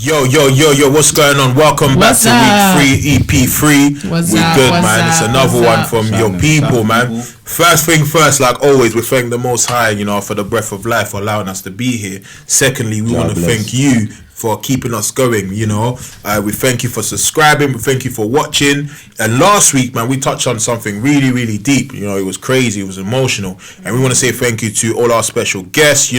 Yo, what's going on? Welcome back to week 3, EP 3. What's we up? good, What's man. up? It's another one What's from your people, man. First thing first, like always, we thank the Most High, for the breath of life, for allowing us to be here. Secondly, we want to thank you for keeping us going, we thank you for subscribing, we thank you for watching. And last week, man, we touched on something really, really deep. It was crazy, it was emotional, and we want to say thank you to all our special guests,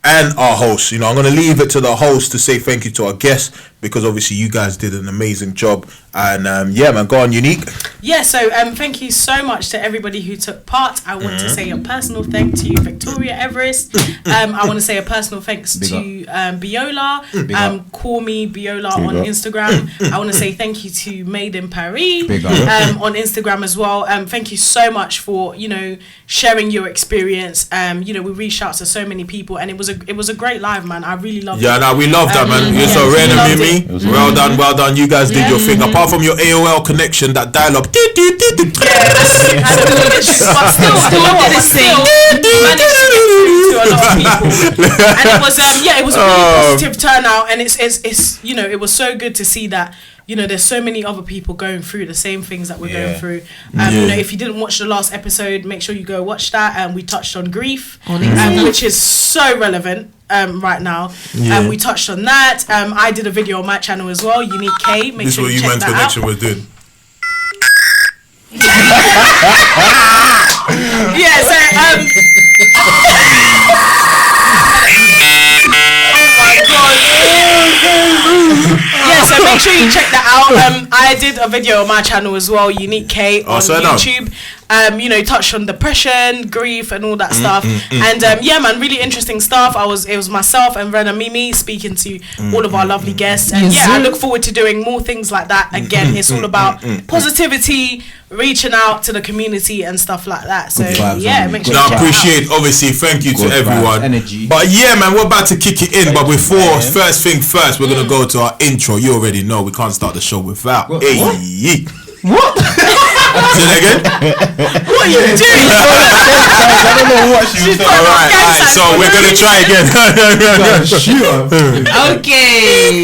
and our hosts. I'm going to leave it to the host to say thank you to our guests, because obviously you guys did an amazing job. And man, go on, Unique. Yeah, so thank you so much to everybody who took part. I want to say a personal thank to Victoria Everest. I want to say a personal thanks to Biola. Call me Biola on Instagram. I want to say thank you to Made in Paris on Instagram as well. Thank you so much for sharing your experience. We reached out to so many people, and it was a great live, man. I really loved it. Yeah, we loved that, man. You're so Ren and Mimi. Well done. You guys did your thing. Apart from your AOL connection, that dial-up. But still managed to get through to a lot of people. And it was a really positive turnout, and it's it was so good to see that. There's so many other people going through the same things that we're going through. If you didn't watch the last episode, make sure you go watch that. We touched on grief, which is so relevant right now. We touched on that. I did a video on my channel as well, Unique K. Make sure you check that out. This is what you connection was doing. So make sure you check that out. I did a video on my channel as well, Unique K, on YouTube. Touched on depression, grief, and all that stuff. And man, really interesting stuff. It was myself and Ren and Mimi speaking to all of our lovely guests. And I look forward to doing more things like that. Again, it's all about positivity, reaching out to the community and stuff like that. So make sure you check appreciate, obviously, thank you to everyone. Energy. But man, we're about to kick it in. But before, first thing first, we're gonna go to our intro. You already know we can't start the show without. What? Say that again? What are you doing? I don't know what she was saying. Alright, so we're gonna try again. Okay.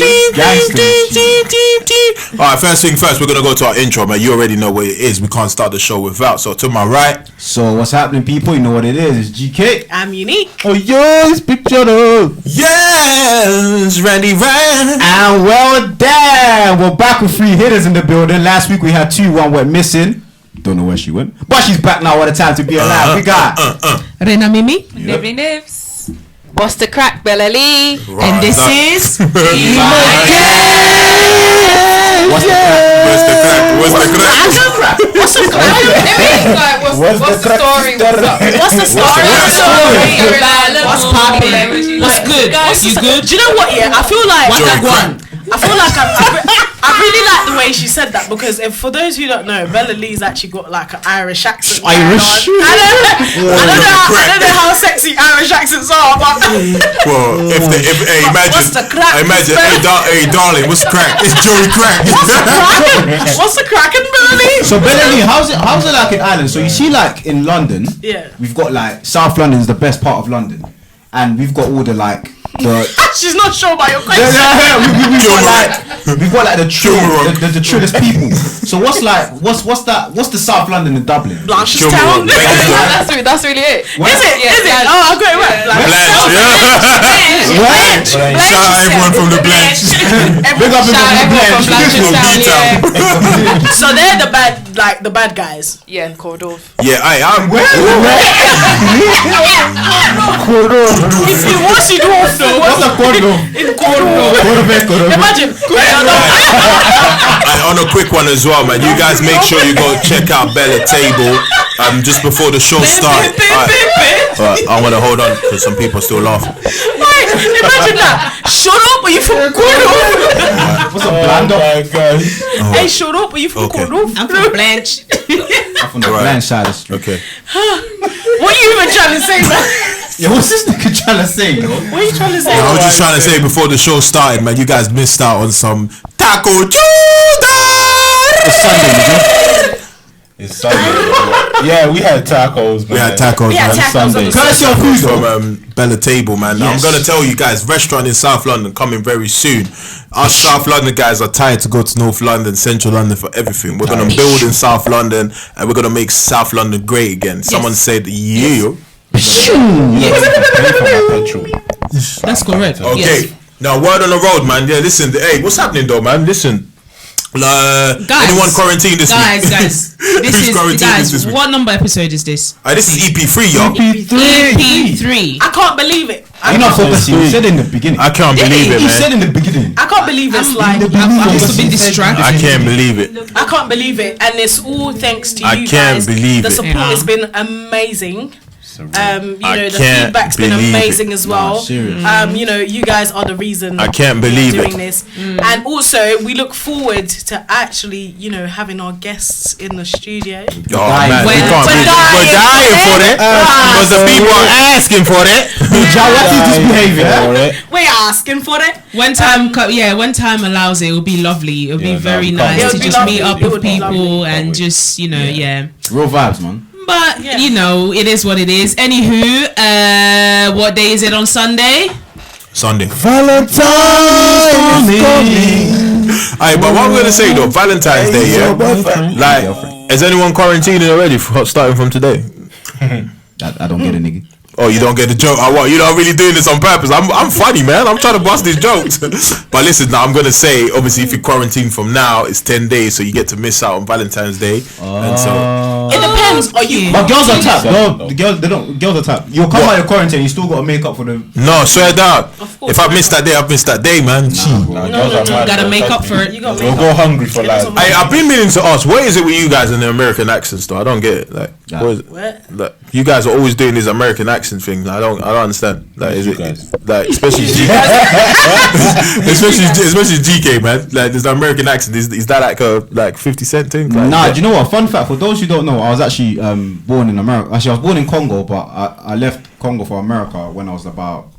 Alright, first thing first, we're gonna go to our intro, man. You already know what it is. We can't start the show without. So to my right. So what's happening, people? You know what it is. It's GK. I'm Unique. Oh yes, picture though. Yes, Randy Ryan. And well damn, we're back with 3 hitters in the building. Last week we had 2, 1 went missing. Don't know where she went, but she's back now. What a time to be alive. We got Rena Mimi, Nibby Nibs, What's the Crack, Bella Lee, and this is What's the crack? What's the story? What's the story? What's popping? What's good? You good? Do you know what? I feel like I really like the way she said that, because for those who don't know, Bella Lee's actually got like an Irish accent. Irish? I don't know how sexy Irish accents are, but well, imagine, what's the crack? Imagine, hey darling, what's the crack? It's Joey Crack. What's the crack in Bella Lee? So Bella Lee, how's it like in Ireland? So you see, like in London, we've got like South London is the best part of London, and we've got all the like. She's not sure about your question. We've got like the trillest people. So what's the South London in Dublin? Blanchestown. That's really it. Is it? Oh, I've got it right. Blanche. Shout out everyone from the Blanche. Big up everyone from Blanche. So they're the bad guys. Yeah, Cordova. Yeah, I'm. What's he doing? What's a Cordova? In Cordova. Imagine. And on a quick one as well, man. You guys make sure you go check out Bella Table. Just before the show starts. I want to hold on because some people are still laughing. Imagine that. Shut up, are you from Cordova? What's a blando? Hey, shut up, are you from Cordova? I'm from Blanche. I'm from the Blanche side of the street. Okay. What are you even trying to say, man? Yeah, what's this nigga trying to say, yo? What are you trying to say? I was just trying to say before the show started, man, you guys missed out on some Taco Tuesday. It's Sunday, nigga. It's Sunday. Yeah, we had tacos. We had tacos. We had tacos on Courtesy of food from Bella Table, man. Yes. I'm gonna tell you guys, restaurant in South London coming very soon. Us South London guys are tired to go to North London, Central London for everything. We're gonna build in South London, and we're gonna make South London great again. Yes. Someone said, "Yeah." That's correct. Okay. Yes. Now, word on the road, man. Yeah, listen. Hey, what's happening though, man? Listen. Guys, anyone quarantined this week? Guys, this is what number episode is this? This is EP3, yo. EP3. I can't believe it. You're not focusing. You said in the beginning. I can't believe it, man. You said in the beginning. I can't believe it's like I'm just a bit distracted. I can't believe it. I can't believe it, and it's all thanks to you guys. I can't believe it. The support has been amazing. You know, the feedback's been amazing as well. You know, you guys are the reason I can't believe doing this. And also we look forward to actually, you know, having our guests in the studio. Oh man, we're dying for that because the people are asking for that. What is this behavior? We're asking for it. When time allows it, it'll be lovely. It'll be very nice to just meet up with people and just, you know, real vibes, man. But you know, it is what it is. Anywho, what day is it on Sunday? Sunday. Valentine's coming. Alright, but what I'm gonna say though, Valentine's Day, yeah. Like, is anyone quarantining already starting from today? I don't get it, nigga. Oh, you don't get the joke. You're not really doing this on purpose. I'm funny, man. I'm trying to bust these jokes. But listen, now I'm gonna say, obviously, if you quarantine from now, it's 10 days, so you get to miss out on Valentine's Day. And so it depends. Are you? But girls are tapped. No, the girls Girls are tapped. You'll come out of quarantine. You still got to make up for them. No, swear down. If I miss that day, I've missed that day, man. You gotta make up for it. We'll go hungry for life. I've been meaning to ask, what is it with you guys and the American accents, though? I don't get it. Like, what is it? Like, you guys are always doing this American accent thing. I don't understand. Like, is it like especially GK? especially GK, man. Like, there's the American accent. Is that like a 50 Cent thing? Like, nah, do you know what? Fun fact for those who don't know, I was actually born in America. Actually, I was born in Congo, but I left Congo for America when I was about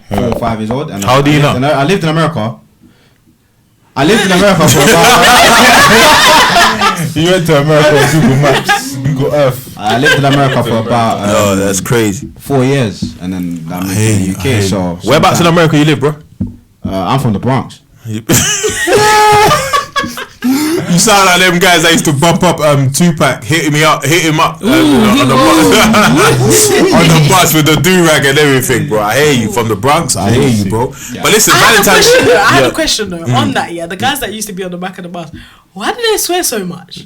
4 or 5 years old. And how do you know? I lived in America. For about. You went to America on Google Maps, Google Earth. I lived in America for about. That's crazy. 4 years, and then I moved to the UK. So whereabouts in America you live, bro? I'm from the Bronx. You sound like them guys that used to bump up Tupac, hit him up on the bus with the do-rag and everything, bro. I hear you from the Bronx. I hear you, bro. Yeah. But listen, Valentine's. I have a question though on that. Yeah, the guys that used to be on the back of the bus. Why do they swear so much?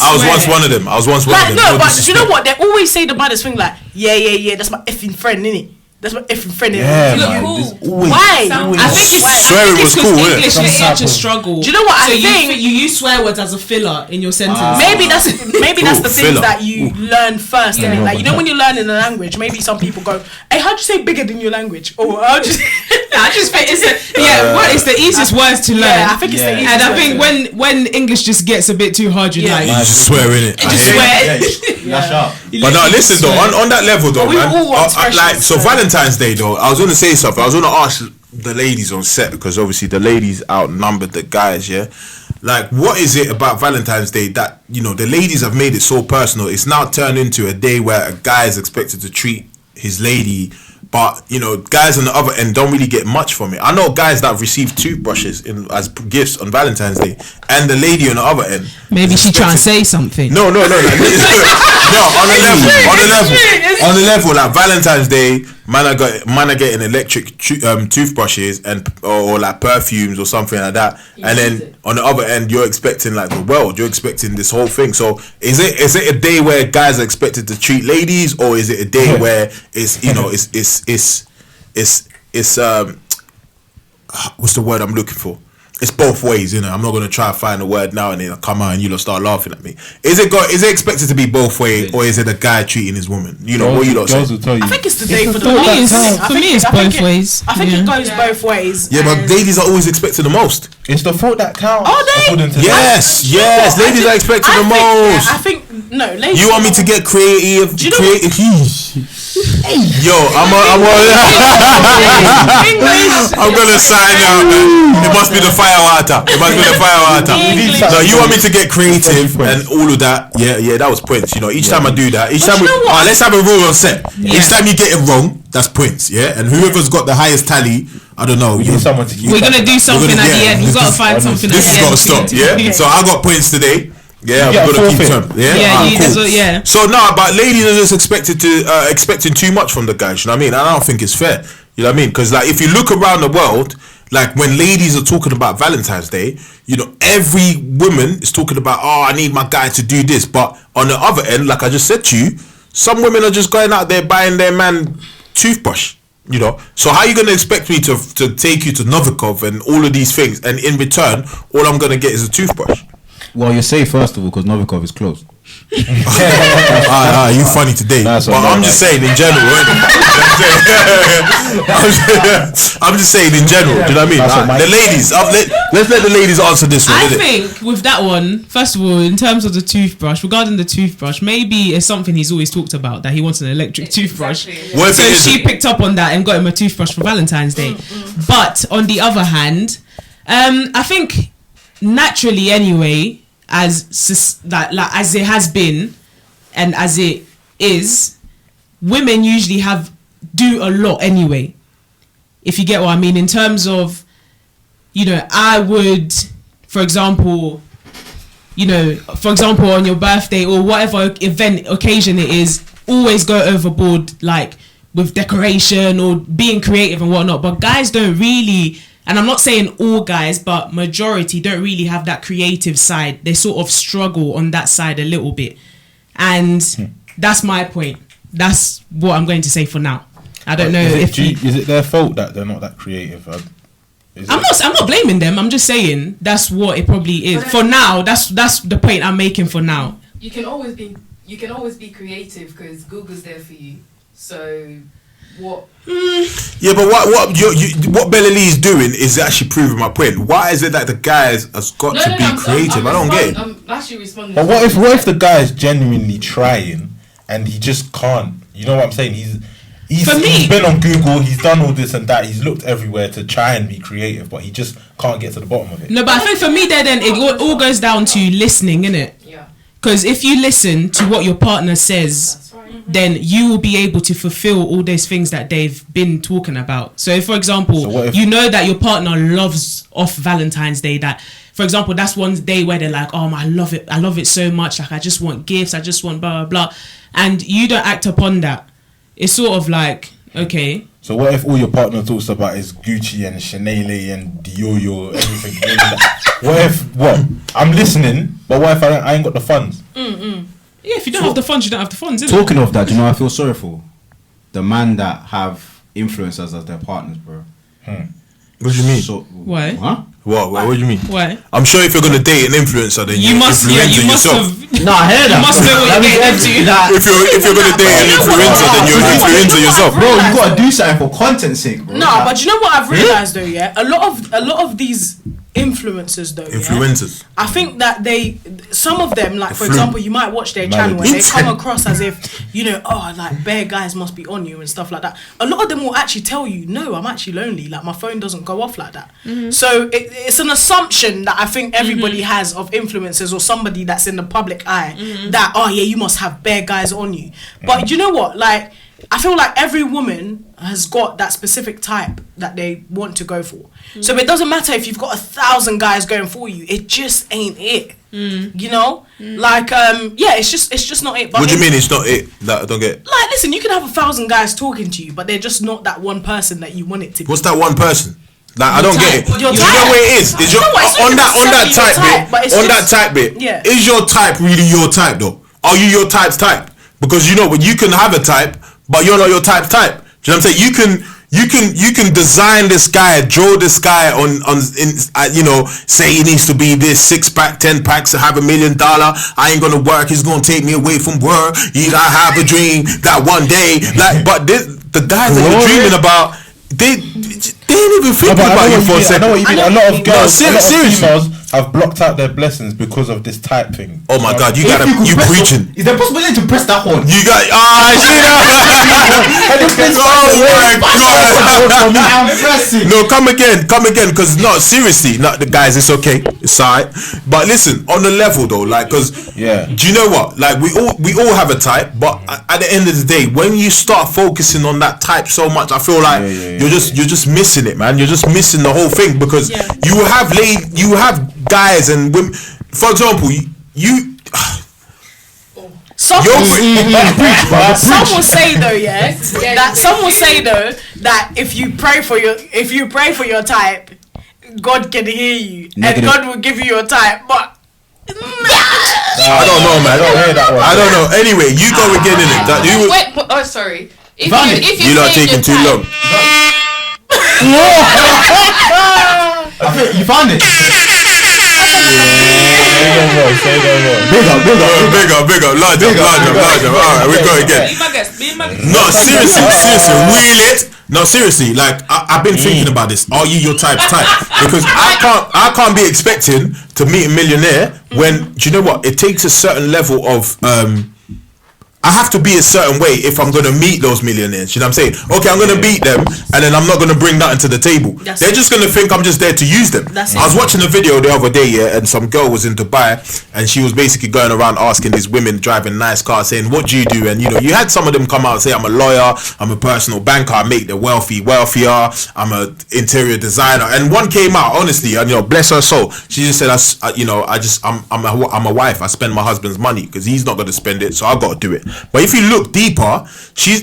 I was once one of them. No, but you know what? They always say the baddest thing, like, yeah, that's my effing friend, innit? That's my effing friend. Yeah, cool. Why? I think it's swearing was cool. English literature to struggle. Do you know what I think? You use swear words as a filler in your sentence. Maybe that's the things that you learn first. Yeah. Like, you know, when you learn in a language, maybe some people go, "Hey, how'd you say bigger than your language?" Or I just think it's the easiest words to learn. Yeah, I think it's the easiest. And I think when English just gets a bit too hard, you like you just swear in it. But no, listen though, on that level though, man. Like, so Valentine's Day though, I was gonna say something. I was gonna ask the ladies on set, because obviously the ladies outnumbered the guys, yeah. Like, what is it about Valentine's Day that, you know, the ladies have made it so personal? It's now turned into a day where a guy is expected to treat his lady, but, you know, guys on the other end don't really get much from it. I know guys that have received toothbrushes as gifts on Valentine's Day, and the lady on the other end. Maybe she trying to say something. No. No, on the level, like Valentine's Day, man are getting electric toothbrushes or like perfumes or something like that, and then on the other end, you're expecting like the world. You're expecting this whole thing. So is it a day where guys are expected to treat ladies, or is it a day where it's, you know, it's what's the word I'm looking for? It's both ways, you know. I'm not gonna try to find a word now and then come out and you'll start laughing at me. Is it expected to be both ways, or is it a guy treating his woman? You know, what you lot say? I think it's the day for the For me, it's both ways. I think it goes both ways. Yeah, but ladies are always expected the most. It's the thought that counts. Are they? Yes, ladies are expected the most. I think no, ladies. You want me to get creative? Do you know Yo, I'm gonna sign out, man. It must be the fire water. No, you want me to get creative and all of that? Yeah, that was points. You know, each time I do that, let's have a rule on set. Each time you get it wrong, that's points. Yeah, and whoever's got the highest tally, I don't know. We're gonna do something at the end. We've got to find something. This has got to stop. Yeah. So I got points today. Yeah, I've got to keep term. Cool. So but ladies are just expecting too much from the guys. You know what I mean? And I don't think it's fair. You know what I mean? Because like if you look around the world, like when ladies are talking about Valentine's Day, you know, every woman is talking about, I need my guy to do this. But on the other end, like I just said to you, some women are just going out there buying their man toothbrush. You know, so how are you going to expect me to take you to Novikov and all of these things, and in return, all I'm going to get is a toothbrush? Well, you're safe first of all because Novikov is closed. You funny today, but I'm just saying in general. I'm just saying in general. Do you know what I mean? The ladies, let's let the ladies answer this one. I think with that one, first of all, in terms of the toothbrush, regarding the toothbrush, maybe it's something he's always talked about, that he wants an electric toothbrush. Exactly. So she picked up on that and got him a toothbrush for Valentine's Day. But on the other hand, I think naturally anyway, as it has been and as it is, women usually do a lot anyway, if you get what I mean, in terms of, you know, I would, for example, on your birthday or whatever event occasion it is, always go overboard like with decoration or being creative and whatnot. But guys don't really, and I'm not saying all guys, but majority don't really have that creative side. They sort of struggle on that side a little bit. And that's my point. That's what I'm going to say for now. I don't know if... Is it their fault that they're not that creative? I'm not blaming them. I'm just saying that's what it probably is. For now, that's the point I'm making for now. You can always be creative because Google's there for you. So... What? Yeah, but what Bella Lee is doing is actually proving my point. Why is it that the guys has got to be creative? I don't get it. I'm actually responding. But what if the guy is genuinely trying and he just can't? You know what I'm saying? He's been on Google. He's done all this and that. He's looked everywhere to try and be creative, but he just can't get to the bottom of it. No, but I think for me, then it all goes down to listening, innit? Yeah. Because if you listen to what your partner says, then you will be able to fulfill all those things that they've been talking about. So if, for example, you know that your partner loves off Valentine's Day, that, for example, that's one day where they're like, oh, I love it so much, like I just want gifts, I just want blah, blah, blah, and you don't act upon that, it's sort of like, okay. So what if all your partner talks about is Gucci and Chanel and Dior, everything? What? I'm listening, but what if I ain't got the funds? Yeah, if you don't have the funds, you don't have the funds, innit? Talking of that, you know, I feel sorry for the man that have influencers as their partners, bro. What do you mean? So, why? Huh? What do you mean? Why? I'm sure if you're going to date an influencer, then you must yourself. No, I heard that. You must know what you're getting into. If you're going to date an influencer, then you're an influencer yourself. Bro, you got to do something for content's sake, bro. No, but you know what I've realised though, yeah? A lot of these influencers though, influencers, I think that some of them, like for example, you might watch their channel and they come across as if, you know, like bare guys must be on you and stuff like that. A lot of them will actually tell you, no, I'm actually lonely, like my phone doesn't go off like that. So it's an assumption that I think everybody has of influencers or somebody that's in the public eye, that you must have bare guys on you. But you know what, like I feel like every woman has got that specific type that they want to go for. So it doesn't matter if you've got 1,000 guys going for you. It just ain't it. You know, like it's just not it. But what do you mean it's not it? That I don't get. Like, listen, you can have 1,000 guys talking to you, but they're just not that one person that you want it to be. What's that one person? Like, I don't get it. Do you know where it is? Is your on that type bit? Yeah. Is your type really your type though? Are you your type's type? Because you know when you can have a type, but you're not your type's type. Do you know what I'm saying? You can design this guy, draw this guy say he needs to be this 6-pack, 10 packs to have $1 million. I ain't gonna work. He's gonna take me away from work. I have a dream that one day, but the guys that you're dreaming about, they ain't even thinking about you for a second. I know what you mean. A lot of girls, females have blocked out their blessings because of this type thing. Oh my God, you preaching. Is there a possibility to press that horn? You got oh my God. No, come again, because no, seriously, not the guys, it's okay, it's alright. But listen, on the level though, like, because do you know what? Like, we all have a type, but at the end of the day, when you start focusing on that type so much, I feel like you're just missing it, man. You're just missing the whole thing, because you have guys and women. For example, you. Some will say though, that if you pray for your type, God can hear you, and God will give you your type. But I don't know, man. I don't hear that one. I don't know. Anyway, you go again in it. Wait, oh sorry. If you're not taking too long. I think you found it. Bigger, larger. Alright, we go again. No, seriously, reel it. No, seriously, like I've been thinking about this. Are you your type? Because I can't be expecting to meet a millionaire when, do you know what? It takes a certain level of I have to be a certain way if I'm going to meet those millionaires. You know what I'm saying? Okay, I'm going to beat them, and then I'm not going to bring nothing to the table. They're just going to think I'm just there to use them. I was watching a video the other day, and some girl was in Dubai, and she was basically going around asking these women driving nice cars, saying, what do you do? And, you know, you had some of them come out and say, I'm a lawyer, I'm a personal banker, I make the wealthy wealthier, I'm an interior designer. And one came out, honestly, and, you know, bless her soul. She just said, I'm a wife. I spend my husband's money because he's not going to spend it, so I got to do it. But if you look deeper,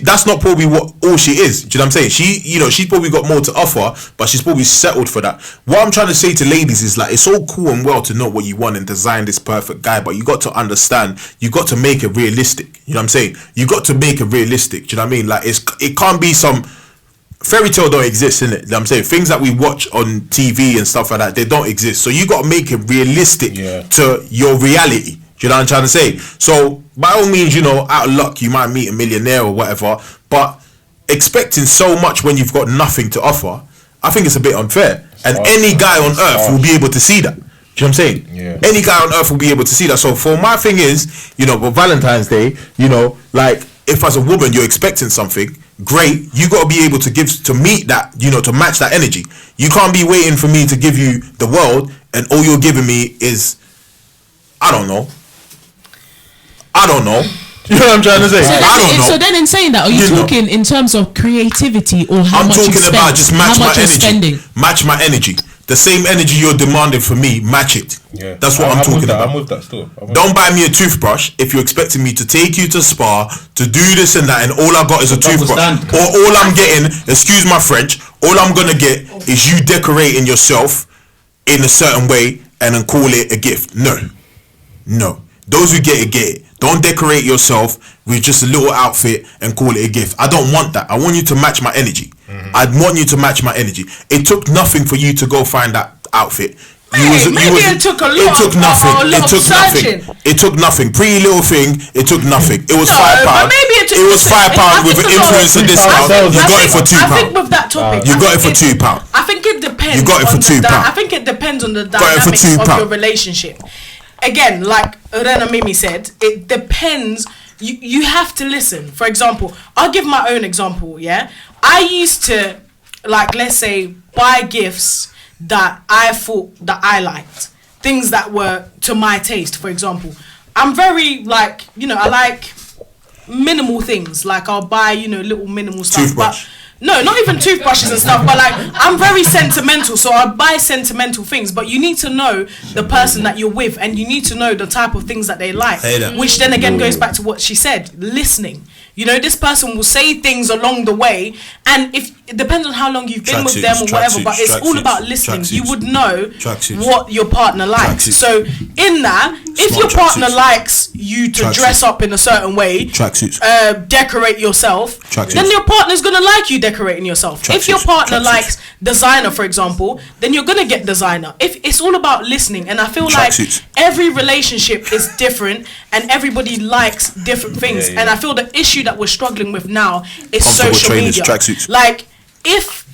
that's not probably all she is. Do you know what I'm saying? She's probably got more to offer, but she's probably settled for that. What I'm trying to say to ladies is, like, it's all cool and well to know what you want and design this perfect guy, but you got to understand, you got to make it realistic. You know what I'm saying? You got to make it realistic. Do you know what I mean? Like, it can't be some fairy tale don't exist, innit? You know what I'm saying? Things that we watch on TV and stuff like that, they don't exist. So you got to make it realistic to your reality. Do you know what I'm trying to say? So, by all means, you know, out of luck, you might meet a millionaire or whatever, but expecting so much when you've got nothing to offer, I think it's a bit unfair. And any guy on earth will be able to see that. Do you know what I'm saying? Yeah. Any guy on earth will be able to see that. So, for my thing is, you know, for Valentine's Day, you know, like, if as a woman you're expecting something, great, you got to be able to meet that, you know, to match that energy. You can't be waiting for me to give you the world, and all you're giving me is, I don't know. You know what I'm trying to say? I don't know. So then, in saying that, are you talking in terms of creativity or how much you spend? I'm talking about just match my energy. Match my energy. The same energy you're demanding for me, match it. Yeah. That's what I'm talking about. I'm with that still. Don't buy me a toothbrush if you're expecting me to take you to spa, to do this and that, and all I got is a toothbrush. Or all I'm getting, excuse my French, all I'm going to get is you decorating yourself in a certain way and then call it a gift. No. Those who get it. Don't decorate yourself with just a little outfit and call it a gift. I don't want that. I want you to match my energy. I want you to match my energy. It took nothing for you to go find that outfit. It took nothing. It took nothing. Pretty little thing. It took nothing. It was £5. It was £5 with an influencer discount. You got it for £2. I think with that topic, you got it for £2. I think it depends. You got it for £2. I think it depends on the dynamics of your relationship. Again, like Rena Mimi said, it depends. You have to listen. For example, I'll give my own example, yeah? I used to, like, let's say, buy gifts that I thought that I liked. Things that were to my taste, for example. I'm very, like, you know, I like minimal things. Like, I'll buy, you know, little minimal stuff. Toothbrush. No, not even toothbrushes and stuff, but like, I'm very sentimental, so I buy sentimental things, but you need to know the person that you're with, and you need to know the type of things that they like, which then again goes back to what she said, listening. You know, this person will say things along the way, and if it depends on how long you've been with them or whatever, but it's all about listening. You would know what your partner likes. So in that, if your partner likes you to dress up in a certain way, decorate yourself, then your partner's gonna like you decorating yourself. If your partner likes designer, for example, then you're gonna get designer. If it's all about listening, and I feel like every relationship is different, and everybody likes different things, and I feel the issue that we're struggling with now is social media. Like, if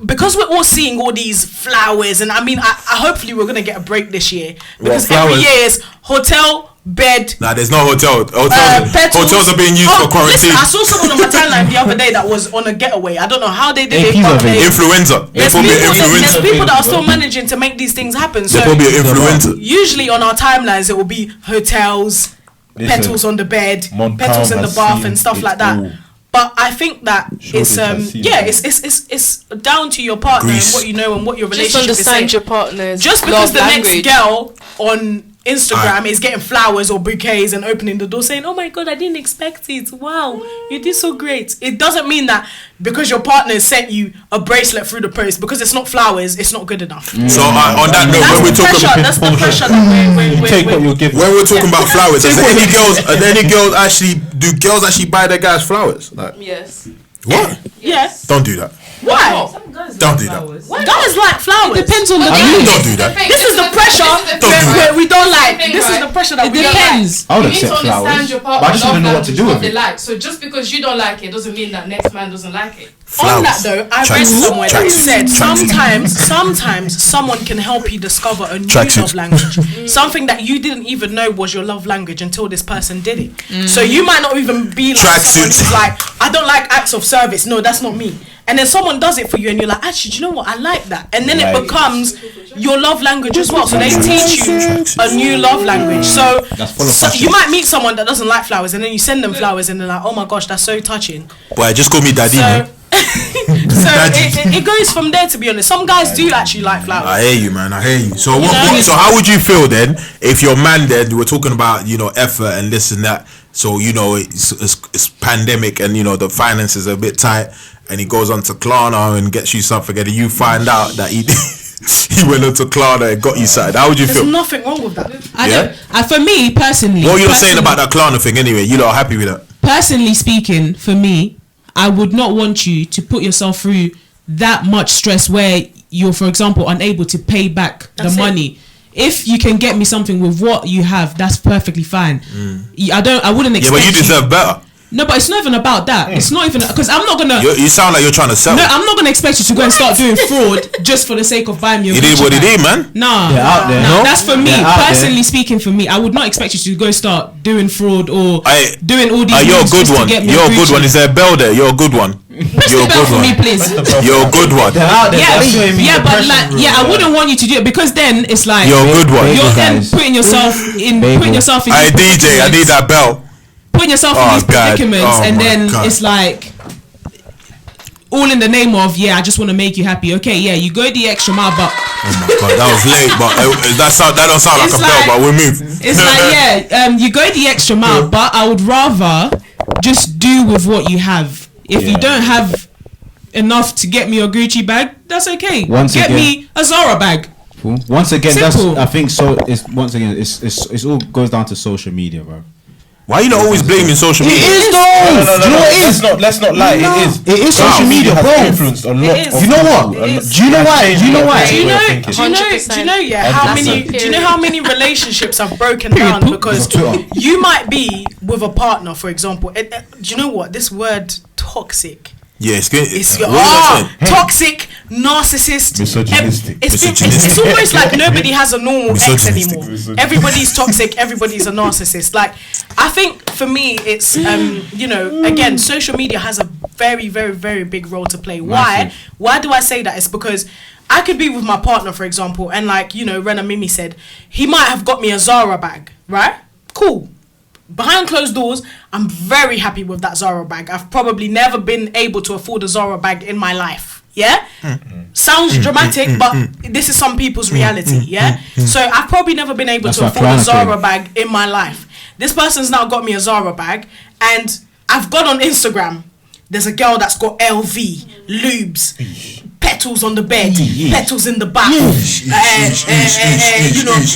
because we're all seeing all these flowers, and I mean, I hopefully we're gonna get a break this year, because every year is hotel, bed. Nah, there's no hotel. Hotels are being used for quarantine. Listen, I saw someone on my timeline the other day that was on a getaway. I don't know how they did it. Influenza. There's people that are still managing to make these things happen. So there will be an influenza. Usually on our timelines it will be hotels, petals on the bed, petals in the bath, and stuff like that. But I think that it's down to your partner and what you know and what your relationship is. Just understand your partner's just because the next girl on Instagram is getting flowers or bouquets and opening the door saying, "Oh my God, I didn't expect it. Wow, you did so great." It doesn't mean that because your partner sent you a bracelet through the post, because it's not flowers, it's not good enough. So on that note, when we're talking about flowers, are there any girls do girls actually buy their guys flowers? Like, yes. What? Yes. Don't do that. Why? Don't do that. Guys like flowers. It depends on the don't do that. This is the pressure we don't like. This is the pressure that we don't like. I would accept flowers, but I just want to know what to do with it. Like. So just because you don't like it doesn't mean that next man doesn't like it. On that though, I read somewhere that said sometimes someone can help you discover a new love language. Something that you didn't even know was your love language until this person did it. So you might not even be like someone who's like, I don't like acts of service. No, that's not me. And then someone does it for you and you're like, actually, do you know what? I like that. And then it becomes your love language as well. So they teach you a new love language. So you might meet someone that doesn't like flowers and then you send them flowers and they're like, oh my gosh, that's so touching. Boy, just call me daddy, man. It goes from there, to be honest. Some guys do actually like flowers. I hear you, man. I hear you. So so how would you feel then if your man then, we were talking about, effort and this and that. So, it's pandemic and, the finances are a bit tight, and he goes on to Klarna and gets you something, and you find out that he went on to Klarna and got you something. How would you feel? There's nothing wrong with that. For me, personally... What are you saying about that Klarna thing anyway? You lot are happy with that? Personally speaking, for me, I would not want you to put yourself through that much stress where you're, for example, unable to pay back the money. If you can get me something with what you have, that's perfectly fine. I wouldn't expect. Yeah, but you deserve better. No, but it's not even about that. It's not even because I'm not gonna. You sound like you're trying to sell. No, I'm not gonna expect you to go and start doing fraud just for the sake of buying me. You did what you did, man. Nah, that's for me. Personally speaking, for me, I would not expect you to go start doing fraud or doing all these. You're a good one. You're a good one. Is there a bell there? You're a good one. You're a good one. Me, please. You're a good one. I wouldn't want you to do it because then it's like you're a good one. You're then putting yourself in. Hey DJ, I need that bell. Putting yourself in these predicaments, and then it's like all in the name of I just want to make you happy. Okay, you go the extra mile, but oh my God, that was late. But that don't sound like a bell. But we'll move. It's like you go the extra mile, but I would rather just do with what you have. If you don't have enough to get me a Gucci bag, that's okay. Get me a Zara bag. Once again, I think so. It's all goes down to social media, bro. Why are you not always blaming social media? It is though. Let's not lie. It is social media, bro. Influenced a lot. You know what? Do you know why? Do you know how many relationships have broken down because you might be with a partner, for example. Do you know what this word toxic? Yeah, it's toxic, narcissist, misogynistic. It's almost like nobody has a normal ex anymore. Everybody's toxic. Everybody's a narcissist. Like, I think for me, it's again, social media has a very, very, very big role to play. Why? Why do I say that? It's because I could be with my partner, for example, and like Ren and Mimi said, he might have got me a Zara bag, right? Cool. Behind closed doors, I'm very happy with that Zara bag. I've probably never been able to afford a Zara bag in my life. Yeah? Sounds dramatic, but this is some people's reality. Yeah? So I've probably never been able to afford a Zara bag in my life. This person's now got me a Zara bag, and I've gone on Instagram. There's a girl that's got LV, lubes, petals on the bed, petals in the back,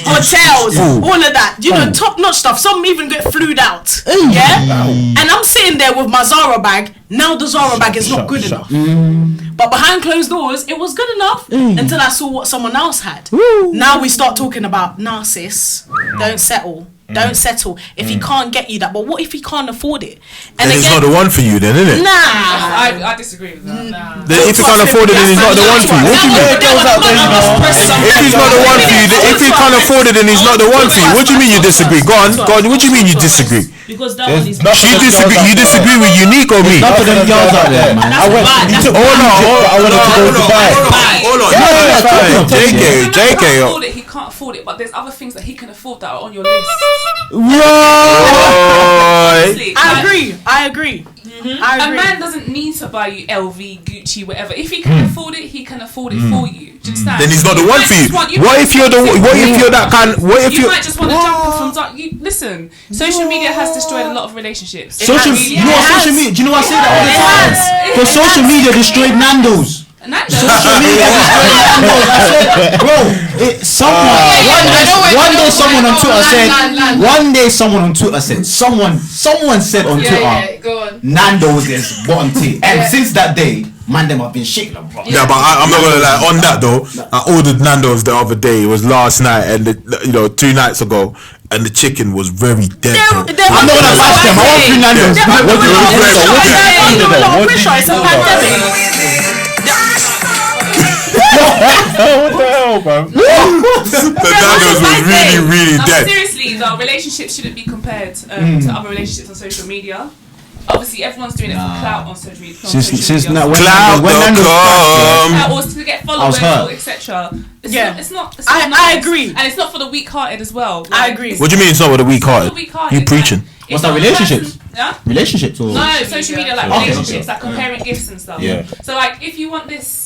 hotels, all of that, top-notch stuff. Some even get flued out, And I'm sitting there with my Zara bag. Now the Zara bag is not good enough. But behind closed doors, it was good enough until I saw what someone else had. Now we start talking about narciss, don't settle. Don't settle if he can't get you that. But what if he can't afford it? And then it's not the one for you, then, isn't it? Nah, I disagree with that. Nah. Then if he can't afford it, then he's not the one for you. What do you mean? If he's not the one for you, if he can't afford it, then he's not the one for you. What do you mean you disagree? Go on. What do you mean you disagree? Because that one is. You disagree with Unique or me? Not for them girls out there, man. I went to Dubai. Hold on. JK. He can't afford it, but there's other things that he can afford that are on your list. Right. I agree. A man doesn't need to buy you LV, Gucci, whatever. If he can afford it, he can afford it for you. Do you understand? Then he's not the one for you. What if you're that kind? What if you might just want to jump off from dark? Listen, social media has destroyed a lot of relationships. Social media. Do you know I say that all the time? Because social media destroyed Nando's. Social media destroyed Nando's. I said, bro, one day someone on Twitter said, someone said on Twitter, go on. Nando's is bottom tea. And since that day, man, them have been shaking up, bro. Yeah, but I'm not gonna lie. On that though, I ordered Nando's the other day. It was last night, and 2 nights ago, and the chicken was very dead. I'm not gonna bash them. I want 3 Nando's. It's a pandemic. What the hell, bro? The Nando's was really dead. Seriously, though, relationships shouldn't be compared to other relationships on social media. Obviously, everyone's doing it for clout on social media. Since now, Clout.com. Or to get followers, etc. It's not. I nice. agree, and it's not for the weak-hearted as well. Like, I agree. What do you mean it's not with the weak-hearted? You preaching? What's that, relationships? Relationships or no, social media, like relationships, like comparing gifts and stuff. Yeah. So like, if you want this.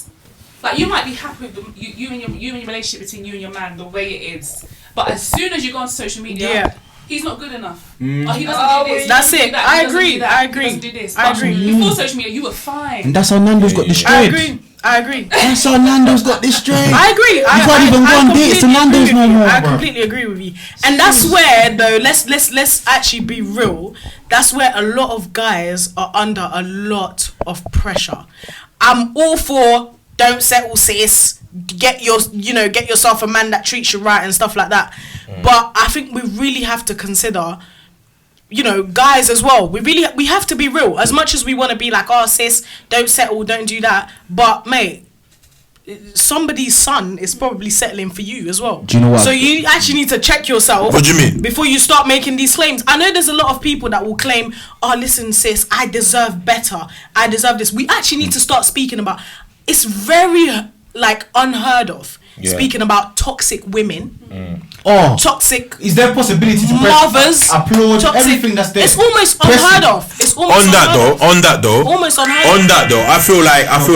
Like, you might be happy with you and your relationship between you and your man the way it is, but as soon as you go on social media, he's not good enough. Or he doesn't do this. That's it. I agree. He doesn't do this. I agree. Before social media, you were fine. And that's how Nando's got destroyed. I agree. That's how Nando's got destroyed. I agree. You can't even go on dates to Nando's no more. I completely agree with you. And that's where, though, let's actually be real. That's where a lot of guys are under a lot of pressure. I'm all for don't settle, sis. Get yourself a man that treats you right and stuff like that. But I think we really have to consider, guys as well. We have to be real. As much as we want to be like, oh sis, don't settle, don't do that. But mate, somebody's son is probably settling for you as well. Do you know what? So you actually need to check yourself. What do you mean? Before you start making these claims. I know there's a lot of people that will claim, oh listen sis, I deserve better. I deserve this. We actually need to start speaking about. It's very unheard of. Speaking about toxic women. Toxic. Is there a possibility to mothers applaud everything that's there? It's almost unheard of. On that though, almost unheard of. I feel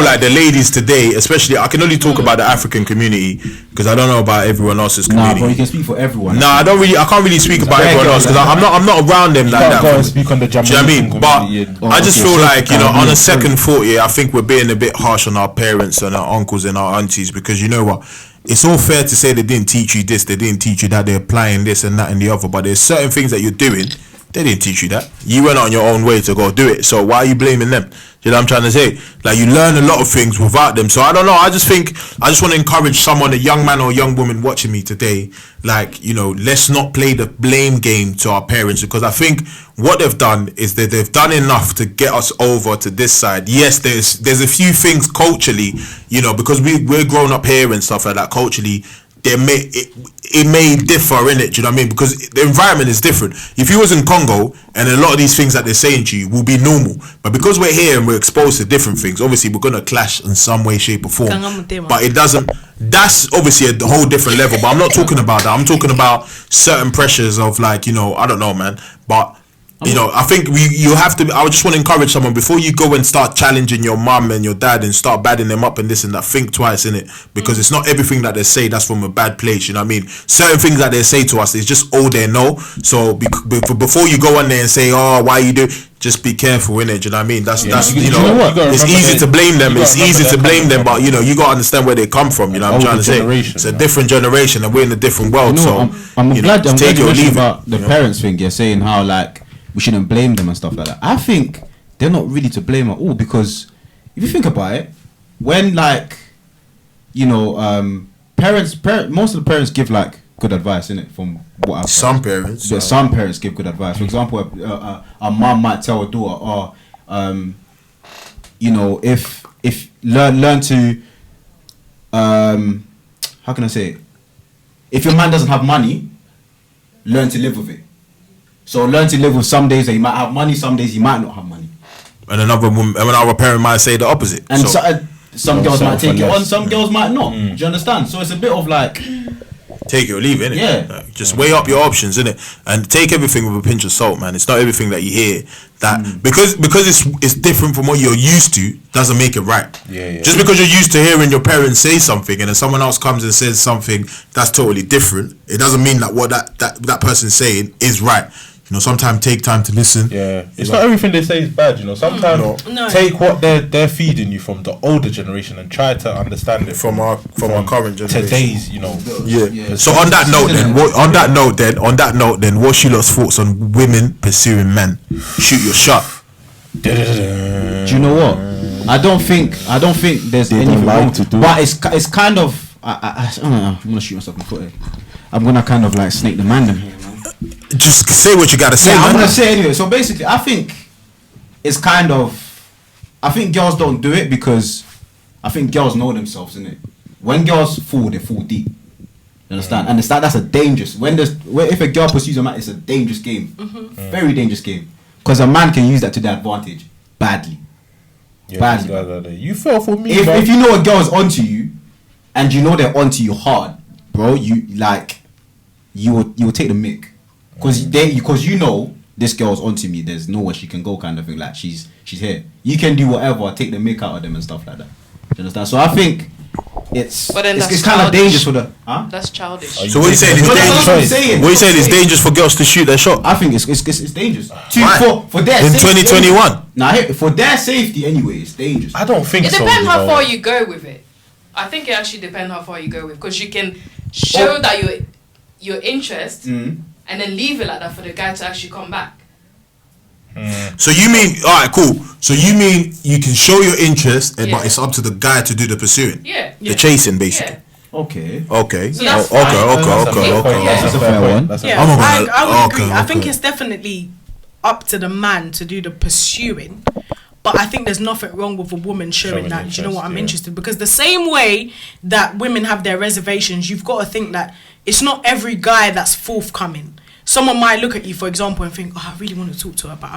like the ladies today, especially, I can only talk about the African community because I don't know about everyone else's community. Nah, but you can speak for everyone. Nah, I can't really speak about everyone else because I'm not around them like that. Go and speak on the Jamaican community. But I just feel like on a second thought, I think we're being a bit harsh on our parents and our uncles and our aunties because you know what. It's all fair to say they didn't teach you this, they didn't teach you that, they're applying this and that and the other, but there's certain things that you're doing, they didn't teach you that. You went on your own way to go do it, so why are you blaming them? You know what I'm trying to say? Like, you learn a lot of things without them. So I don't know, I just want to encourage someone, a young man or a young woman watching me today, let's not play the blame game to our parents, because I think what they've done is that they've done enough to get us over to this side. Yes, there's a few things culturally, because we're grown up here and stuff like that, culturally, it may differ in it, do you know what I mean? Because the environment is different. If you was in Congo and a lot of these things that they're saying to you will be normal, but because we're here and we're exposed to different things, obviously we're going to clash in some way, shape or form. But it doesn't, that's obviously a whole different level, but I'm not talking about that. I'm talking about certain pressures of I don't know, man, but I think you have to. I just want to encourage someone before you go and start challenging your mum and your dad and start badding them up and this and that. Think twice, innit? Because it's not everything that they say that's from a bad place. You know what I mean? Certain things that they say to us is just all they know. So before you go on there and say, "Oh, why you do?" Just be careful, innit? You know what I mean? That's it's easy to blame them. It's easy to blame them, but you got to understand where they come from. You know what I'm trying to say? It's a different generation, and we're in a different world. So I'm glad you mentioned about the parents thing. You're saying how we shouldn't blame them and stuff like that. I think they're not really to blame at all, because if you think about it, when parents, most of the parents give good advice, innit? From what I've Some heard. parents. Yeah, some parents give good advice. For example, a mom might tell a daughter, you know, if learn to, how can I say it? If your man doesn't have money, learn to live with it. So learn to live with some days that you might have money, some days you might not have money. And another parent might say the opposite. And some girls might take it on, some girls might not. Do you understand? So it's a bit of like, take it or leave it, innit? Yeah. Like, just weigh up your options, innit? And take everything with a pinch of salt, man. It's not everything that you hear that because it's different from what you're used to doesn't make it right. Yeah. Just because you're used to hearing your parents say something and then someone else comes and says something that's totally different, it doesn't mean that what that person's saying is right. You know, sometimes take time to listen. Yeah, it's not everything they say is bad. You know, sometimes take what they're feeding you from the older generation and try to understand it from our current generation. Today's, you know. Yeah. So on that note, then, what's your lot's thoughts on women pursuing men? Shoot your shot. Do you know what? I don't think there's anything wrong to do. But it's kind of I don't know, I'm gonna shoot myself in the foot here. I'm gonna kind of like snake the man them here. Just say what you gotta say. I'm gonna say anyway. So basically, I think it's kind of. I think girls don't do it because I think girls know themselves, innit? When girls fall, they fall deep. You understand? And that's a dangerous. If a girl pursues a man, it's a dangerous game. Very dangerous game. Because a man can use that to their advantage badly. Yeah, badly. You fell for me. If you know a girl is onto you, and you know they're onto you hard, bro, you will take the mick. Because you know this girl's onto me, there's nowhere she can go, kind of thing. Like she's here. You can do whatever, take the mick out of them and stuff like that. Do you understand? So I think it's kind of dangerous for the. Huh? That's childish. So what are you saying? It's dangerous. What are you saying? It's dangerous for girls to shoot their shot. I think it's dangerous. For their in safety, 2021. Nah, for their safety anyway, it's dangerous. I don't think it so. It depends how far you go with it. I think it actually depends how far you go with, because you can show that your interest. And then leave it like that for the guy to actually come back. So you mean, alright, cool. So you mean you can show your interest, but it's up to the guy to do the pursuing. Yeah. The chasing, basically. Yeah. Okay. So that's Okay. That's a fair one. I would agree. I think it's definitely up to the man to do the pursuing. But I think there's nothing wrong with a woman showing that, do you know what, I'm interested. Because the same way that women have their reservations, you've got to think that it's not every guy that's forthcoming. Someone might look at you, for example, and think, I really want to talk to her, but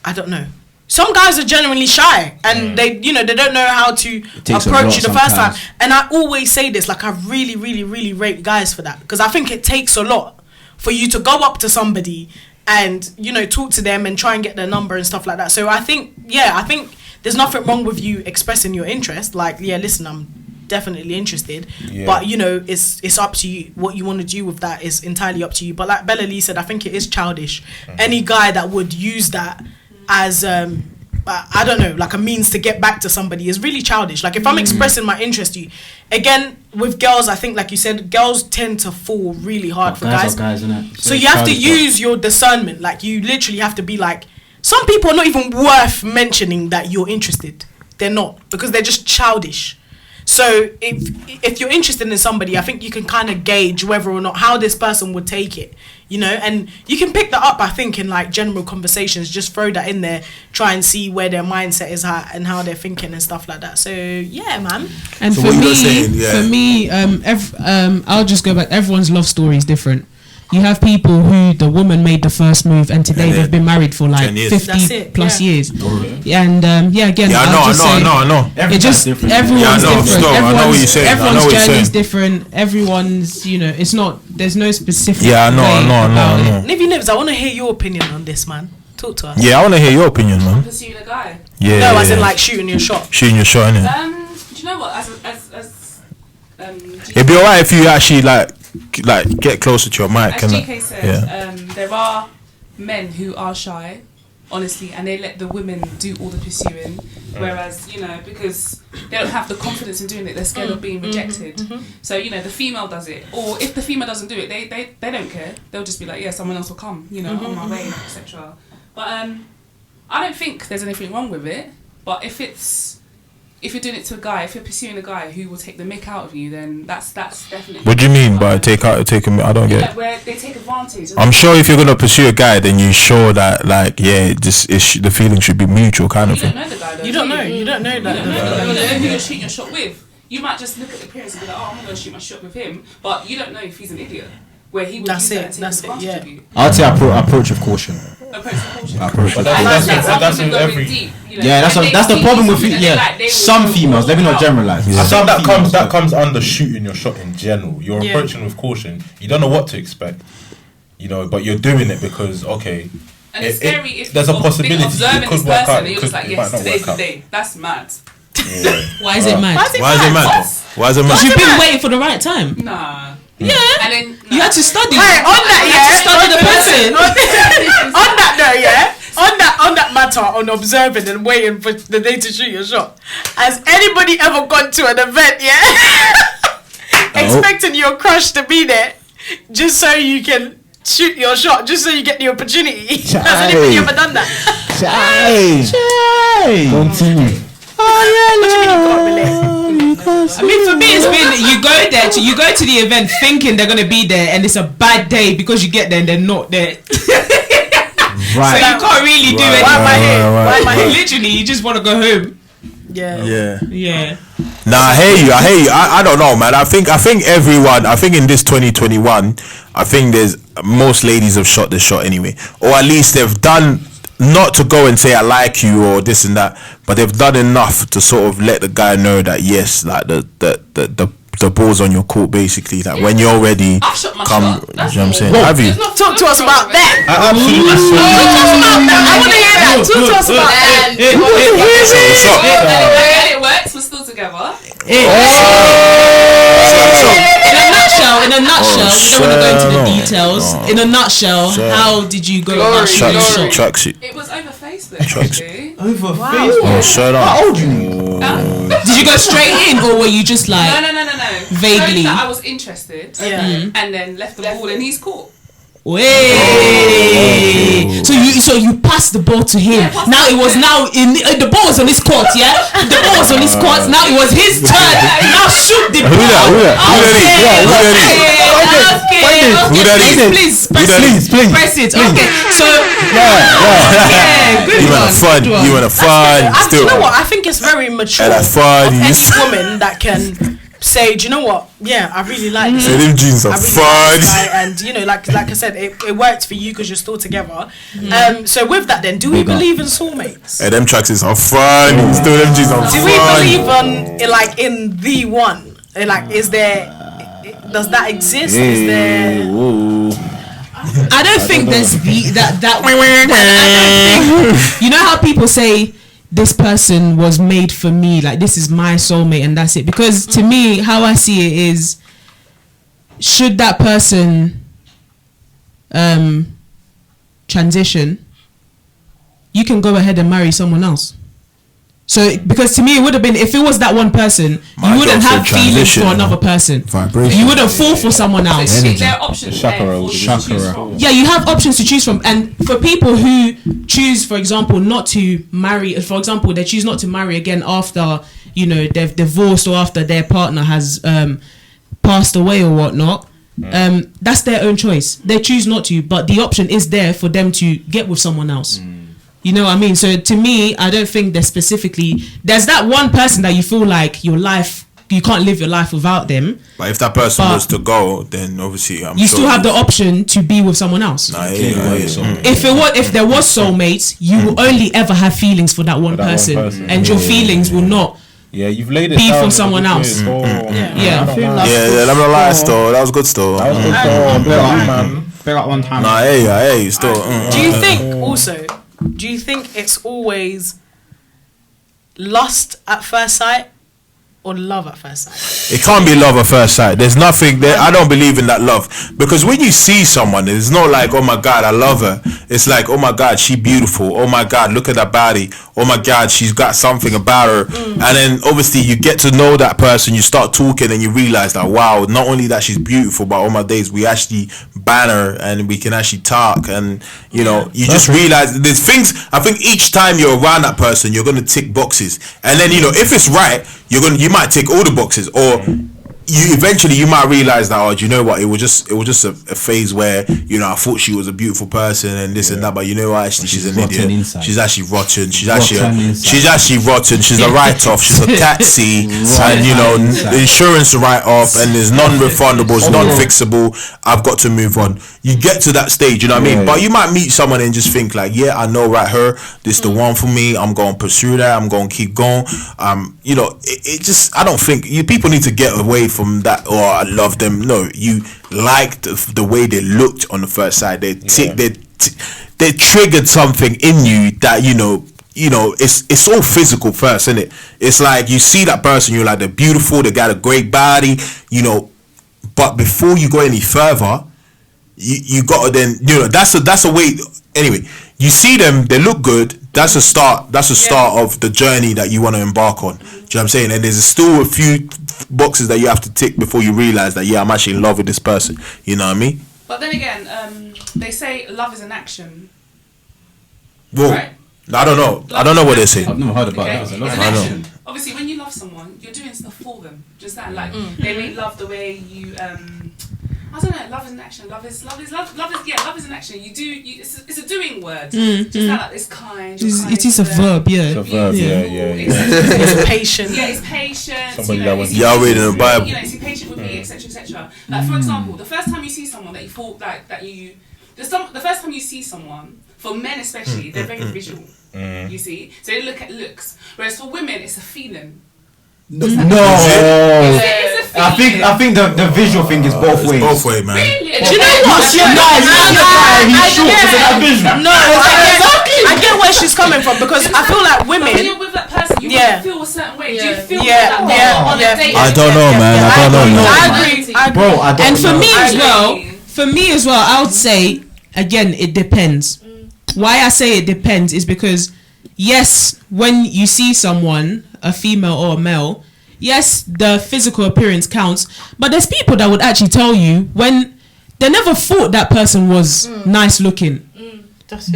I don't know. Some guys are genuinely shy and they don't know how to approach you the first time. And I always say this, like I really, really, really rate guys for that. Because I think it takes a lot for you to go up to somebody and talk to them and try and get their number and stuff like that. So I think there's nothing wrong with you expressing your interest. Like, listen, I'm definitely interested, but it's up to you. What you want to do with that is entirely up to you. But like Bella Lee said, I think it is childish. Any guy that would use that as I don't know, like a means to get back to somebody is really childish. Like if I'm expressing my interest to you, again with girls, I think like you said, girls tend to fall really hard for guys. So you have to use your discernment. Like you literally have to be like, some people are not even worth mentioning that you're interested. They're not, because they're just childish. So if you're interested in somebody, I think you can kind of gauge whether or not how this person would take it, and you can pick that up, I think, in like general conversations. Just throw that in there, try and see where their mindset is at and how they're thinking and stuff like that. So yeah, man. And so for me, I'll just go back. Everyone's love story is different. You have people who the woman made the first move and today they've been married for like 50 plus years. And again, I know. Everyone's different. Everyone's journey is different. Everyone's, it's not, there's no specific I know. Nibby Nibs, I want to hear your opinion on this, man. Talk to us. Yeah, I want to hear your opinion, man. Pursuing a guy. As in like shooting your shot. Innit? Do you know what? It'd be alright if you actually like get closer to your mic. As GK said, there are men who are shy, honestly, and they let the women do all the pursuing, whereas because they don't have the confidence in doing it, they're scared of being rejected. So the female does it, or if the female doesn't do it, they don't care. They'll just be like, someone else will come, on my way, etc. But I don't think there's anything wrong with it. But if if you're doing it to a guy, if you're pursuing a guy who will take the mick out of you, then that's definitely. What do you mean by take him? I don't get it. Where they take advantage. I'm sure if you're gonna pursue a guy, then you show that like the feeling should be mutual kind of You thing. don't know the guy though. You don't know. You don't know that. You don't know who you're shooting your shot with. You might just look at the appearance and be like, oh, I'm going to shoot my shot with him, but you don't know if he's an idiot. Where he would use that to take advantage of you. I'd say approach with caution. Approach. That's in every. Yeah, that's the problem with some females. Let me not generalize. I think that comes under shooting your shot in general. You're approaching with caution. You don't know what to expect, but you're doing it because okay. And it's scary if there's a possibility observing it could this work person out. and you're just like, yes, today's the day. That's mad. Yeah. Why is it mad? Why is it mad? Because you've been waiting for the right time. Nah. Yeah. And then you had to study. Hey, on that, you had to study the person. On that though, yeah. On that matter, on observing and waiting for the day to shoot your shot. Has anybody ever gone to an event, expecting your crush to be there, just so you can shoot your shot, just so you get the opportunity? Has anybody ever done that? Continue. I mean, for me, it's been you go to the event thinking they're gonna be there, and it's a bad day because you get there and they're not there. Right. So you can't really do anything. Why am I here? Literally, you just want to go home. Yeah. Nah, I hear you. I don't know, man. I think everyone. I think in this 2021, I think there's most ladies have shot the shot anyway, or at least they've done. Not to go and say I like you or this and that, but they've done enough to sort of let the guy know that yes, like the ball's on your court basically. Like when you're ready, I've shot my come. shot. You know what I'm saying? Have you? Talk to us about that. Absolutely. I want to hear that. Talk to us about that. and it works. We're still together. In a nutshell, we don't want to go into the details. In a nutshell, how did you go about shooting your shot? Tracksuit. It was over Facebook. Actually. Over Facebook. Shut up. How old you? Did you go straight in, or were you just like No. vaguely? Showed that I was interested. Yeah. And then left the ball in his court. Wait. So you passed the ball to him. Now it was the ball was on his court, yeah. The ball was on his court. Now it was his turn. Now shoot the ball. Please press it. Okay. So good one. You want a fun. Do you know what? I think it's very mature of any woman that can say, do you know what? Yeah, I really like this. So them jeans are fun. And like I said, it worked for you because you're still together. So with that, then, do we believe in soulmates? Hey, them tracks are fun. Still them jeans are fun. Do we believe in the one? Is there? Does that exist? Is there? I don't think there's that. I don't think, you know how people say this person was made for me, like this is my soulmate and that's it. Because to me, how I see it is, should that person transition, you can go ahead and marry someone else. So, because to me, it would have been, if it was that one person, you wouldn't have feelings for another person. You wouldn't fall for someone else. There are options. Yeah, you have options to choose from. And for people who choose, for example, not to marry, for example, they choose not to marry again after, they've divorced or after their partner has passed away or whatnot, that's their own choice. They choose not to, but the option is there for them to get with someone else. You know what I mean? So to me, I don't think there's that one person that you feel like you can't live your life without them. But if that person was to go, then obviously you still have the option to be with someone else. If there was soulmates, you will only ever have feelings for that one person, and your feelings will not. Yeah, you've laid it be down for someone else. I'm not lying, still. That was good, still. One time. Nah, hey, still. Do you think it's always lust at first sight, or love at first sight? It can't be love at first sight. There's nothing there. I don't believe in that love, because when you see someone, it's not like, oh my God, I love her. It's like, oh my God, she's beautiful. Oh my God, look at that body. Oh my God, she's got something about her. And then obviously you get to know that person. You start talking and you realize that, wow, not only that she's beautiful, but oh my days, we actually banter and we can actually talk. And you know, you just realize there's things. I think each time you're around that person, you're gonna tick boxes. And then, you know, if it's right, you might tick all the boxes, or you might realize that, oh, do you know what, it was just a phase where, you know, I thought she was a beautiful person and this and that, but you know what, actually she's an idiot. Inside. She's actually rotten. She's actually rotten. She's a write-off. She's a taxi, and you know, insurance write-off, and there's non-refundable, it's non-fixable. I've got to move on. You get to that stage, you know what I mean? But you might meet someone and just think like, yeah, I know, right, this is the one for me. I'm going to pursue that. I'm going to keep going. You know, it just, I don't think people need to get away from that, or I love them. No, you liked the way they looked on the first sight. They triggered something in you that, you know, it's all physical first, isn't it? It's like you see that person, you're like, they're beautiful, they got a great body, you know, but before you go any further, you gotta then, you know, that's a way. Anyway, you see them, they look good. That's a start. That's a start of the journey that you want to embark on. Do you know what I'm saying? And there's still a few boxes that you have to tick before you realize that, yeah, I'm actually in love with this person. You know what I mean? But then again, they say love is an action. Well, right? I don't know. I don't know what they say. I've never heard about that. It's an action. Obviously, when you love someone, you're doing stuff for them. Just that, like they may love the way you. I don't know. Love is an action. Love is an action. You do. It's a doing word. Just that, like, it's kind. It is a verb. Yeah. It's a verb. Yeah. It's patient. Yeah, it's patient. Somebody you know, that was Yahweh in the Bible. You know, is he patient with me, etc., etc. Like, for example, the first time you see someone that you thought the first time you see someone, for men especially, they're very visual. You see, so they look at looks. Whereas for women, it's a feeling. No, it's a feeling. I think the visual thing is both ways. Both ways, man. Really? Do you know what? I get where she's coming from, because I feel like women. When you're with that person, you feel a certain way. Do you feel that on a date? I don't know, man. I don't know. I agree. Bro, I don't And for know. me as well, I would say, again, it depends. Why I say it depends is because, yes, when you see someone, a female or a male, yes, the physical appearance counts, but there's people that would actually tell you when they never thought that person was nice looking,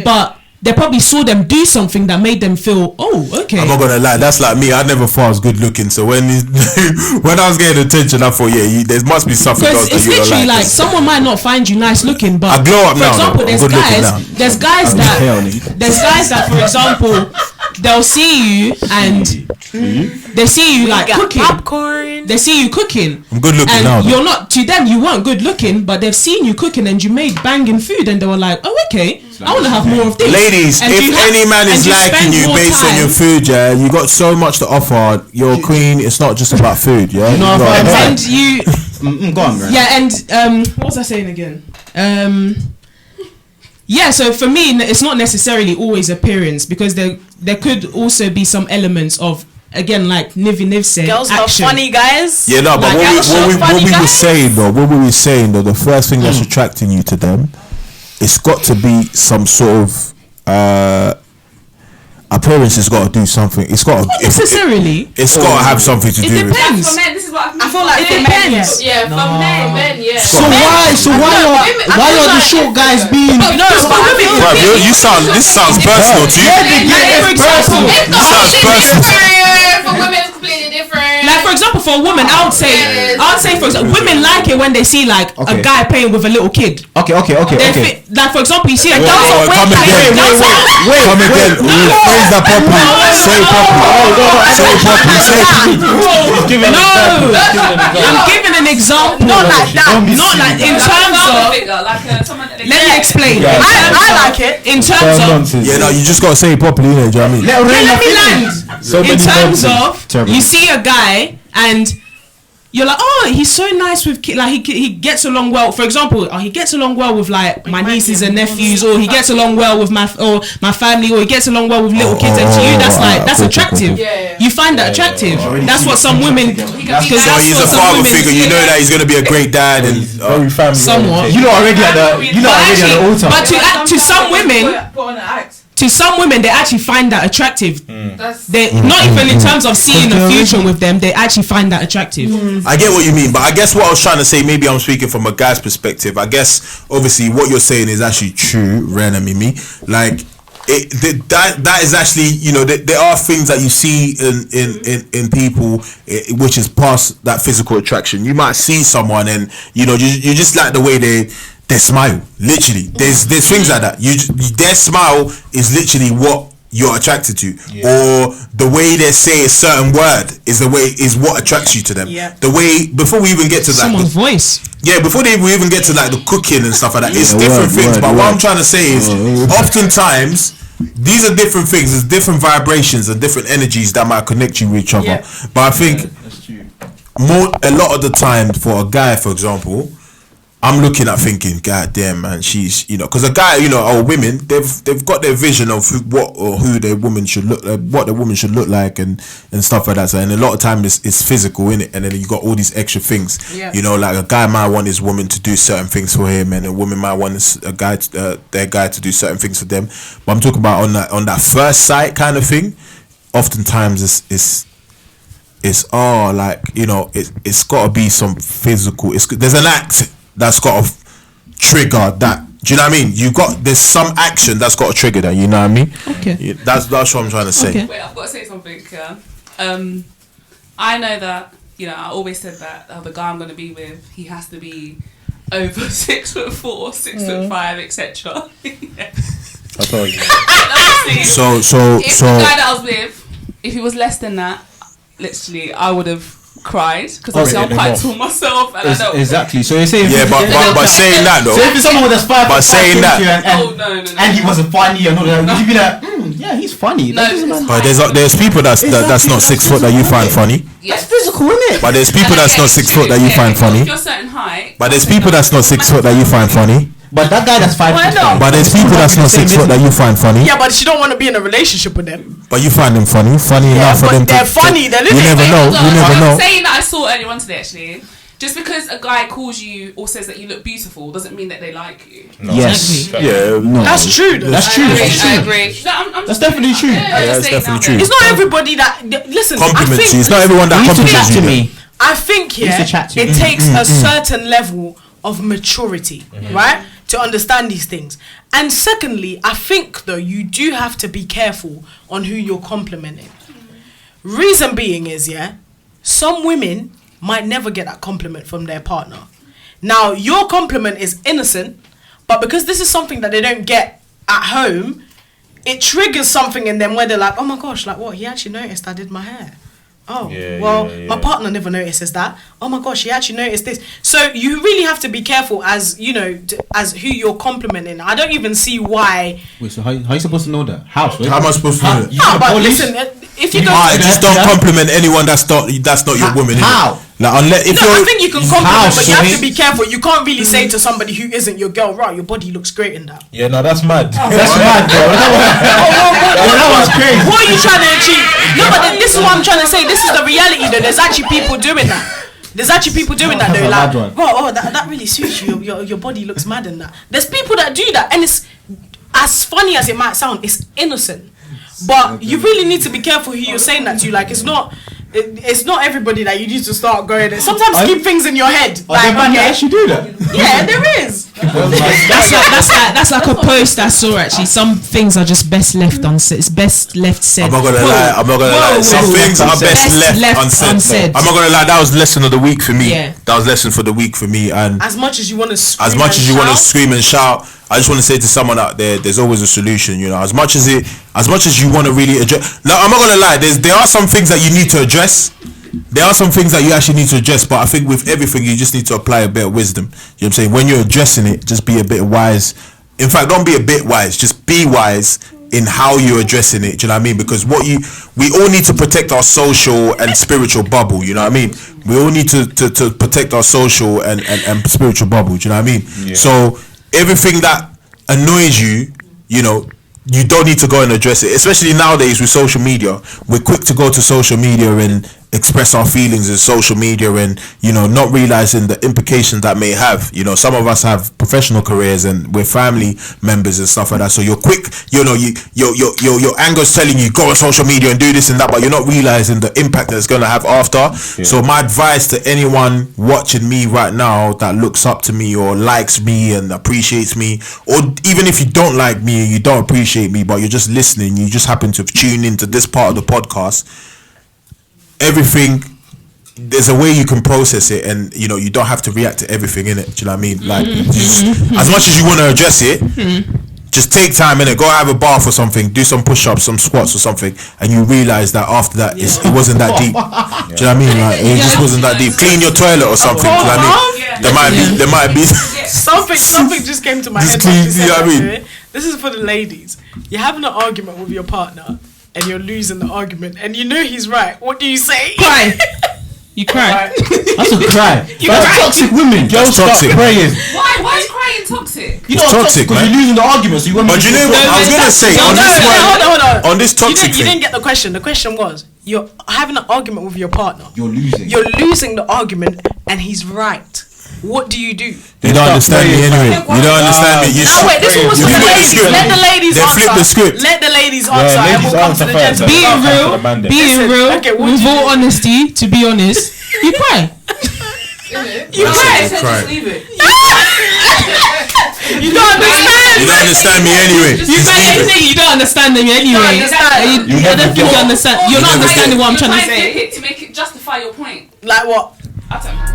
but they probably saw them do something that made them feel, oh, okay. I'm not gonna lie, that's like me. I never thought I was good looking, so when I was getting attention, I thought, yeah, there must be something else that it's you don't literally like. like someone might not find you nice looking, but I glow up for now, example, though. there's guys that, for example, they'll see you and they see you like cooking. Popcorn. They see you cooking. I'm good looking and now. You're not, to them, you weren't good looking, but they've seen you cooking and you made banging food, and they were like, oh, okay, I want to have more of this. Ladies, and if any man is liking you based on your food, yeah, you got so much to offer. You're a queen. It's not just about food, yeah. And you, go on, man. yeah, and what was I saying again? Yeah, so for me, it's not necessarily always appearance, because there could also be some elements of, again, like Niv said, girls action. are funny, guys. Yeah, no, but Like, what we were saying though, the first thing that's attracting you to them, it's got to be some sort of appearance. Has got to do something. It's got Not necessarily. It's got to have something to do with it. Depends. For men, this is what I feel like it for men, depends. Yeah, for men, yeah. So why are the short guys being? This sounds personal to you. Sounds personal. For women, it's completely different. Like, for example, for a woman, I would say, for example, women like it when they see like a guy playing with a little kid. Okay. Like, for example, you see a girl. Come again. Phrase that properly. Say it properly. I'm giving an example. Not like that. Not like in terms of. Let me explain. I like it. In terms of. Yeah, no, you just gotta say it properly, you know what I mean? Let me land. In terms of, you see a guy and you're like, oh, he's so nice with like he gets along well. For example, he gets along well with like my nieces and nephews, or he gets along well with my family, or he gets along well with little kids. And to you, that's attractive. Yeah. You find that attractive. That's what some women. So he's a father figure. You know that he's gonna be a great dad and very family. Somewhat. You know already at the altar. But to some women. To some women, they actually find that attractive. They not even in terms of seeing a future with them, they actually find that attractive. I get what you mean, but I guess what I was trying to say, maybe I'm speaking from a guy's perspective. I guess obviously what you're saying is actually true, Ren and Mimi. Like that is actually, you know, there are things that you see in people which is past that physical attraction. You might see someone and you know you just like the way they smile. Literally, there's things like that. Their smile is literally what you're attracted to, or the way they say a certain word is what attracts you to them. The way before we even get to someone's voice. Before we even get to like the cooking and stuff like that, it's different things. But what I'm trying to say is, oftentimes these are different things. There's different vibrations and different energies that might connect you with each other. But I think a lot of the time, for a guy, for example, I'm looking at thinking, God damn, man, she's, you know, because a guy, you know, or women, they've got their vision of who their woman should look, what the woman should look like, and stuff like that. So, and a lot of time it's physical, in it, and then you got all these extra things. You know, like a guy might want his woman to do certain things for him, and a woman might want their guy to do certain things for them. But I'm talking about on that first sight kind of thing. Oftentimes it's all like, you know, it's got to be some physical. There's an act that's got to trigger that. Do you know what I mean? There's some action that's got to trigger that. You know what I mean? Okay. That's what I'm trying to say. Okay. Wait, I've got to say something. I know that, you know, I always said that the guy I'm going to be with, he has to be over 6'4", 6'5", etc. I told you. So if the guy that I was with, if he was less than that, literally, I would have cried because obviously I'm quite tall myself, and I don't exactly. So you're saying but saying that though, so if it's someone that's 5'5", but saying that, and he wasn't funny and all that, would you be like, yeah, he's funny? No, but there's people that's not 6 foot that you find funny. Yes. That's physical, isn't it? But there's people that's not 6 foot that you find funny. If you're a certain height, But there's people that's not 6 foot that you find funny. But that guy that's 5 foot. But there's people that's not 6 foot that you find funny. Yeah, but she don't want to be in a relationship with them. But you find them funny enough for them. They're funny. They're You never know. You never know. Saying that I saw earlier on today, actually, just because a guy calls you or says that you look beautiful doesn't mean that they like you. No. Yes. Yeah. No. That's true. Though. That's true. I agree. No, I'm That's definitely true. Yeah, that's definitely true. It's not everybody that listen. Compliments you. It's not everyone that compliments you. I think it takes a certain level of maturity, right, to understand these things. And secondly, I think though you do have to be careful on who you're complimenting. Reason being is, some women might never get that compliment from their partner. Now, your compliment is innocent, but because this is something that they don't get at home, it triggers something in them where they're like, oh my gosh, like what? He actually noticed I did my hair. Oh, my partner never notices that. Oh my gosh, he actually noticed this. So you really have to be careful as, you know, as who you're complimenting. I don't even see why. Wait, so how are you supposed to know that? How am I supposed to know that? No, but listen, if you go just don't compliment anyone that's not your woman. How? Like, unless I think you can compliment, but you have to be careful. You can't really say to somebody who isn't your girl, right, your body looks great in that. Yeah, no, that's mad. That's mad, bro. That was crazy. What are you trying to achieve? No, but this is what I'm trying to say. This is the reality, though. There's actually people doing that. Though. Like, that really suits you. Your body looks mad in that. There's people that do that, and it's as funny as it might sound. It's innocent, but you really need to be careful who you're saying that to. Like, it's not everybody that you need to start going. Sometimes keep things in your head. Like, man, actually do that. Yeah, there is. That's like a post I saw actually. Some things are just best left unsaid. It's best left said. I'm not gonna lie. Some things are best left unsaid. I'm not gonna lie. That was lesson of the week for me. Yeah. That was lesson for the week for me. And as much as you want to scream and shout, I just want to say to someone out there, there's always a solution. You know, as much as you want to really address. Now, I'm not gonna lie. There are some things that you need to address. There are some things that you actually need to address, but I think with everything you just need to apply a bit of wisdom. You know what I'm saying? When you're addressing it, just be a bit wise. In fact, don't be a bit wise, just be wise in how you're addressing it. Do you know what I mean? Because we all need to protect our social and spiritual bubble. You know what I mean? We all need to protect our social and spiritual bubble. Do you know what I mean? Yeah. So everything that annoys you, you know, you don't need to go and address it. Especially nowadays with social media, we're quick to go to social media and express our feelings in social media, and you know, not realizing the implications that may have. You know, some of us have professional careers and we're family members and stuff like that. So you're quick, you know, your anger's telling you go on social media and do this and that, but you're not realizing the impact that it's going to have after. Yeah. So my advice to anyone watching me right now that looks up to me or likes me and appreciates me, or even if you don't like me and you don't appreciate me, but you're just listening, you just happen to tune into this part of the podcast, everything, there's a way you can process it, and you know, you don't have to react to everything in it. Do you know what I mean? Like, just, as much as you want to address it, just take time in it. Go have a bath or something, do some push-ups, some squats or something, and you realize that after that, it wasn't that deep. Do you know what I mean? Like, it just wasn't that deep. Clean your toilet or something. Do you know what I mean? There might be something just came to my head. You know what I mean? This is for the ladies. You're having an argument with your partner and you're losing the argument, and you know he's right. What do you say? Cry. You cry. That's a cry. You cry. Toxic women. Girls start praying. Why is crying toxic? You know, it's toxic, because man. you're losing the argument, so you want to. But you know what? I was gonna say on this one, hold on. on this toxic You thing. didn't get the question. The question was, you're having an argument with your partner. You're losing. You're losing the argument, and he's right. What do you do? You don't understand me anyway. You don't understand me. No, wait, this was for the ladies. Let the ladies Then answer. flip the script. Let the ladies answer, and we'll come to the gentlemen. Being real, Okay, what with do you all do? honesty, to be honest, you cry. You cry. Cry. Just leave it. You don't understand. You don't understand me anyway. You say anything, you don't understand them anyway. You don't think you understand. You're not understanding what I'm trying to say. To make it justify your point. Like what? I don't know.